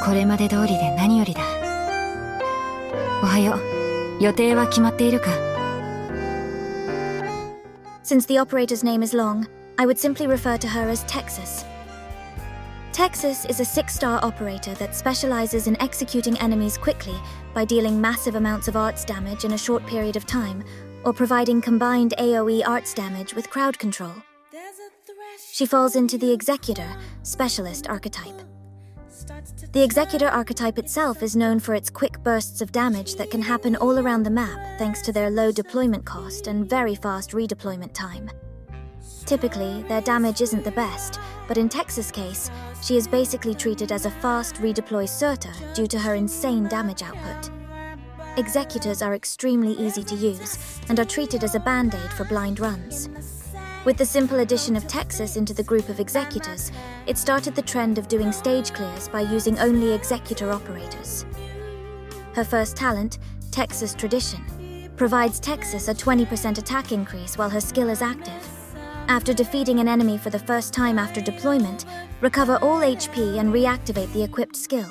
これまで通りで何よりだ。おはよう。予定は決まっているか？ Since the operator's name is long, I would simply refer to her as Texas. Texas is a 6-star operator that specializes in executing enemies quickly by dealing massive amounts of arts damage in a short period of time, or providing combined AoE arts damage with crowd control. She falls into the Executor, specialist archetype. The Executor archetype itself is known for its quick bursts of damage that can happen all around the map thanks to their low deployment cost and very fast redeployment time. Typically, their damage isn't the best, but in Texas' case, she is basically treated as a fast redeploy Surta due to her insane damage output. Executors are extremely easy to use and are treated as a band-aid for blind runs. With the simple addition of Texas into the group of Executors, it started the trend of doing stage clears by using only Executor operators. Her first talent, Texas Tradition, provides Texas a 20% attack increase while her skill is active. After defeating an enemy for the first time after deployment, recover all HP and reactivate the equipped skill.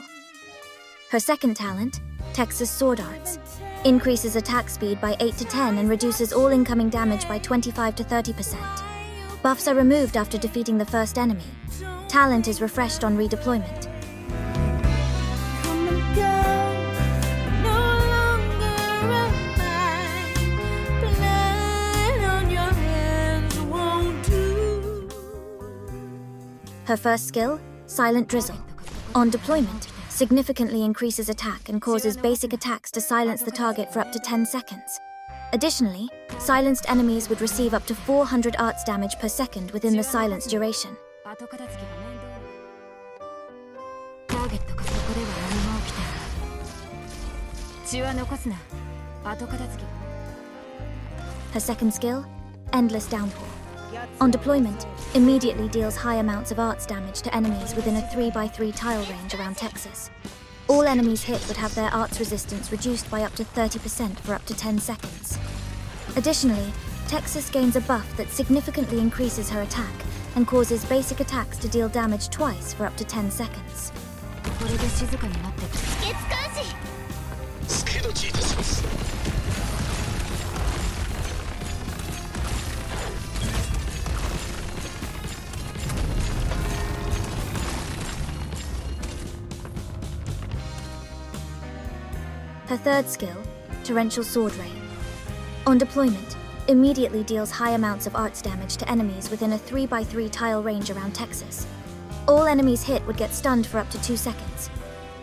Her second talent, Texas Sword Arts, increases attack speed by 8 to 10 and reduces all incoming damage by 25 to 30%. Buffs are removed after defeating the first enemy. Talent is refreshed on redeployment. Her first skill, Silent Drizzle. On deployment, significantly increases attack and causes basic attacks to silence the target for up to 10 seconds. Additionally, silenced enemies would receive up to 400 arts damage per second within the silence duration. Her second skill, Endless Downpour. On deployment, immediately deals high amounts of arts damage to enemies within a 3x3 tile range around Texas. All enemies hit would have their arts resistance reduced by up to 30% for up to 10 seconds. Additionally, Texas gains a buff that significantly increases her attack and causes basic attacks to deal damage twice for up to 10 seconds. Her third skill, Torrential Sword Rain. On deployment, immediately deals high amounts of arts damage to enemies within a 3x3 tile range around Texas. All enemies hit would get stunned for up to 2 seconds.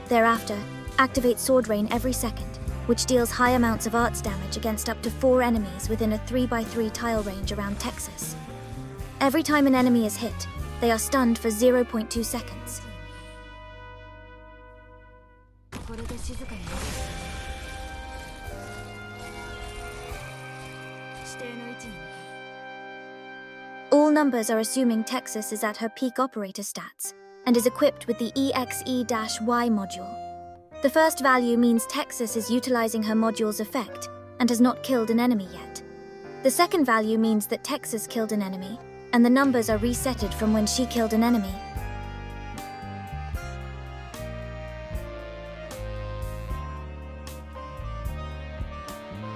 Thereafter, activate Sword Rain every second, which deals high amounts of arts damage against up to 4 enemies within a 3x3 tile range around Texas. Every time an enemy is hit, they are stunned for 0.2 seconds. All numbers are assuming Texas is at her peak operator stats and is equipped with the EXE-Y module. The first value means Texas is utilizing her module's effect and has not killed an enemy yet. The second value means that Texas killed an enemy, and the numbers are resetted from when she killed an enemy.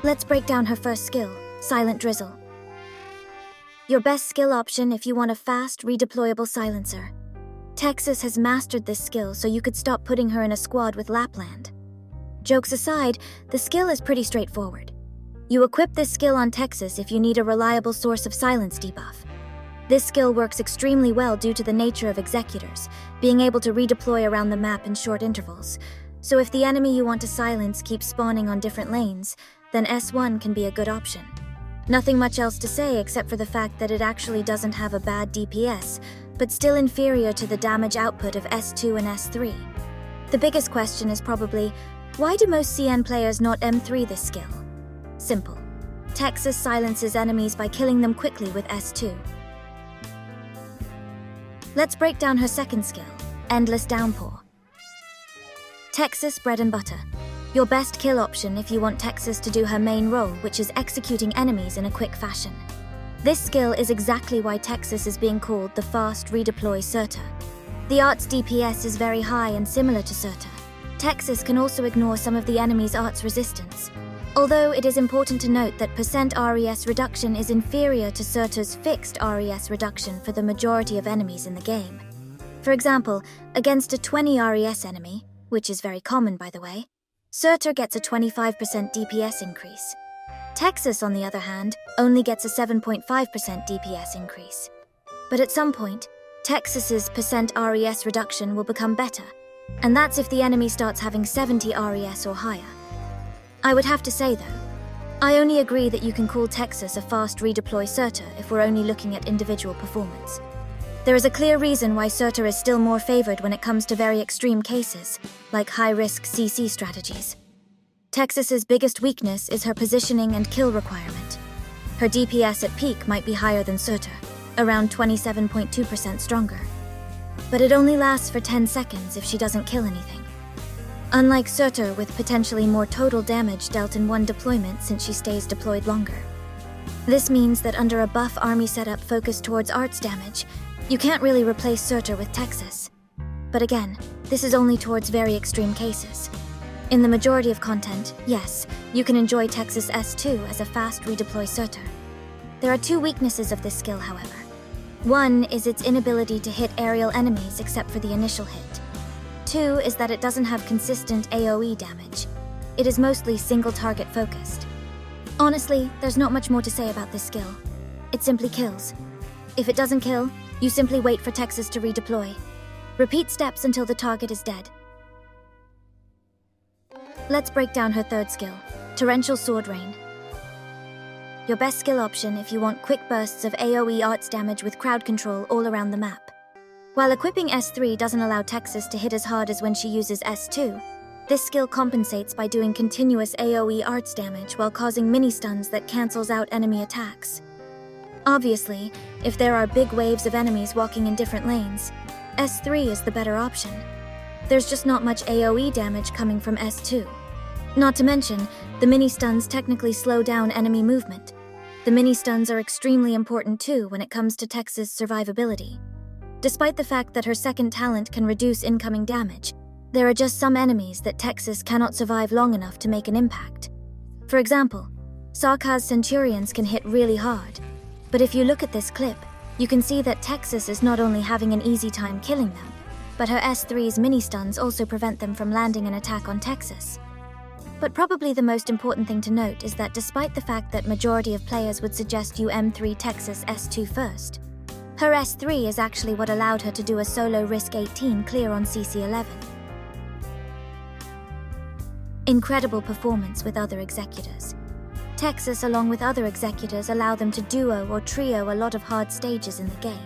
Let's break down her first skill, Silent Drizzle. Your best skill option if you want a fast, redeployable silencer. Texas has mastered this skill, so you could stop putting her in a squad with Lapland. Jokes aside, the skill is pretty straightforward. You equip this skill on Texas if you need a reliable source of silence debuff. This skill works extremely well due to the nature of Executors, being able to redeploy around the map in short intervals. So if the enemy you want to silence keeps spawning on different lanes, then S1 can be a good option. Nothing much else to say except for the fact that it actually doesn't have a bad DPS, but still inferior to the damage output of S2 and S3. The biggest question is probably, why do most CN players not M3 this skill? Simple. Texas silences enemies by killing them quickly with S2. Let's break down her second skill, Endless Downpour. Texas bread and butter. Your best kill option if you want Texas to do her main role, which is executing enemies in a quick fashion. This skill is exactly why Texas is being called the fast redeploy Surta. The art's DPS is very high and similar to Surtur. Texas can also ignore some of the enemy's art's resistance, although it is important to note that % RES reduction is inferior to Surtur's fixed RES reduction for the majority of enemies in the game. For example, against a 20 RES enemy, which is very common by the way, Surtur gets a 25% DPS increase. Texas, on the other hand, only gets a 7.5% DPS increase. But at some point, Texas's % RES reduction will become better, and that's if the enemy starts having 70 RES or higher. I would have to say though, I only agree that you can call Texas a fast redeploy Surtur if we're only looking at individual performance. There is a clear reason why Surtur is still more favored when it comes to very extreme cases, like high-risk CC strategies. Texas's biggest weakness is her positioning and kill requirement. Her DPS at peak might be higher than Surtur, around 27.2% stronger. But it only lasts for 10 seconds if she doesn't kill anything. Unlike Surtur, with potentially more total damage dealt in one deployment since she stays deployed longer. This means that under a buff army setup focused towards arts damage, you can't really replace Surtur with Texas. But again, this is only towards very extreme cases. In the majority of content, yes, you can enjoy Texas S2 as a fast redeploy Surtur. There are two weaknesses of this skill, however. One is its inability to hit aerial enemies except for the initial hit. Two is that it doesn't have consistent AoE damage. It is mostly single target focused. Honestly, there's not much more to say about this skill. It simply kills. If it doesn't kill, you simply wait for Texas to redeploy. Repeat steps until the target is dead. Let's break down her third skill, Torrential Sword Rain. Your best skill option if you want quick bursts of AoE arts damage with crowd control all around the map. While equipping S3 doesn't allow Texas to hit as hard as when she uses S2, this skill compensates by doing continuous AoE arts damage while causing mini-stuns that cancels out enemy attacks. Obviously, if there are big waves of enemies walking in different lanes, S3 is the better option. There's just not much AoE damage coming from S2. Not to mention, the mini-stuns technically slow down enemy movement. The mini-stuns are extremely important too when it comes to Tex's survivability. Despite the fact that her second talent can reduce incoming damage, there are just some enemies that Texas cannot survive long enough to make an impact. For example, Sarkaz's Centurions can hit really hard, but if you look at this clip, you can see that Texas is not only having an easy time killing them, but her S3's mini-stuns also prevent them from landing an attack on Texas. But probably the most important thing to note is that despite the fact that majority of players would suggest you M3 Texas S2 first, her S3 is actually what allowed her to do a solo Risk 18 clear on CC11. Incredible performance with other Executors. Texas, along with other Executors, allow them to duo or trio a lot of hard stages in the game.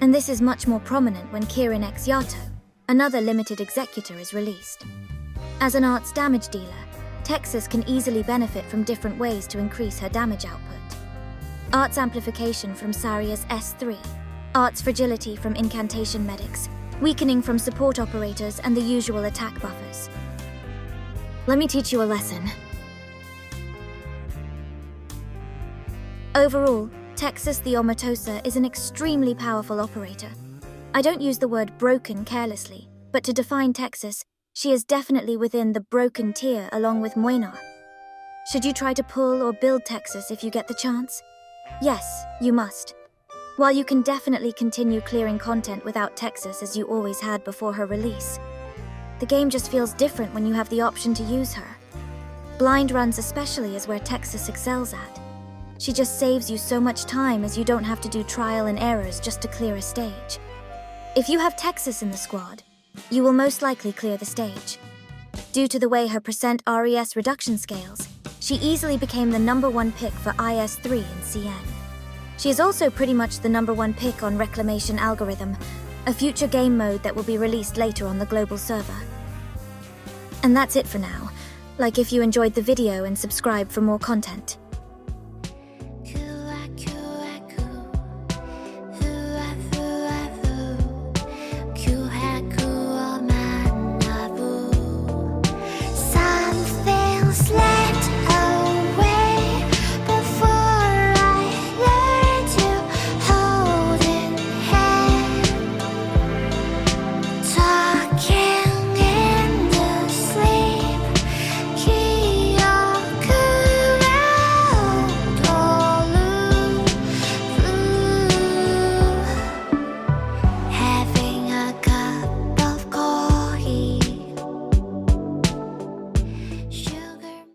And this is much more prominent when Kirin X Yato, another limited Executor, is released. As an arts damage dealer, Texas can easily benefit from different ways to increase her damage output. Arts amplification from Saria's S3, arts fragility from incantation medics, weakening from support operators, and the usual attack buffers. Let me teach you a lesson. Overall, Texas the Omertosa is an extremely powerful operator. I don't use the word broken carelessly, but to define Texas, she is definitely within the broken tier along with Moinar. Should you try to pull or build Texas if you get the chance? Yes, you must. While you can definitely continue clearing content without Texas as you always had before her release, the game just feels different when you have the option to use her. Blind runs especially is where Texas excels at. She just saves you so much time as you don't have to do trial and errors just to clear a stage. If you have Texas in the squad, you will most likely clear the stage. Due to the way her % RES reduction scales, she easily became the #1 pick for IS3 in CN. She is also pretty much the #1 pick on Reclamation Algorithm, a future game mode that will be released later on the global server. And that's it for now. Like if you enjoyed the video and subscribe for more content.